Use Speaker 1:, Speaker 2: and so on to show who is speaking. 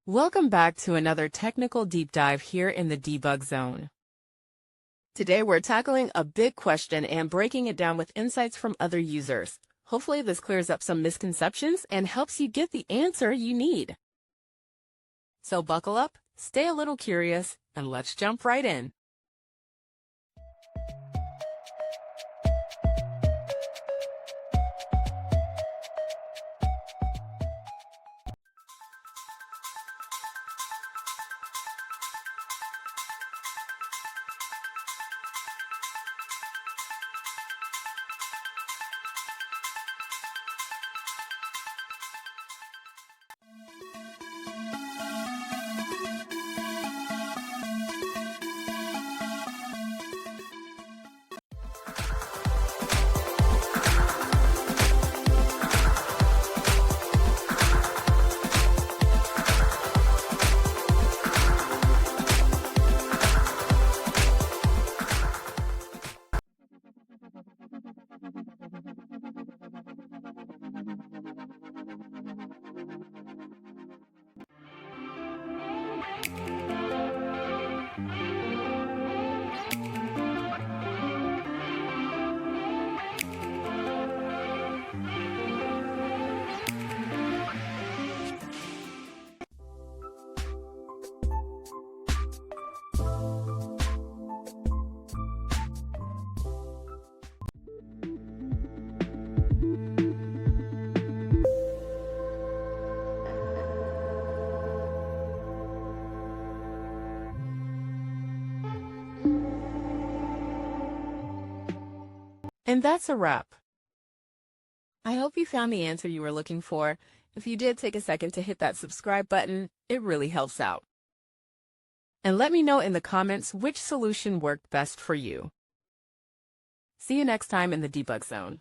Speaker 1: Welcome back to another technical deep dive here in the debug zone. Today we're tackling a big question and breaking it down with insights from other users. Hopefully this clears up some misconceptions and helps you get the answer you need. So buckle up, stay a little curious, and let's jump right in. And that's a wrap. I hope you found the answer you were looking for. If you did, take a second to hit that subscribe button. It really helps out. And let me know in the comments which solution worked best for you. See you next time in the debug zone.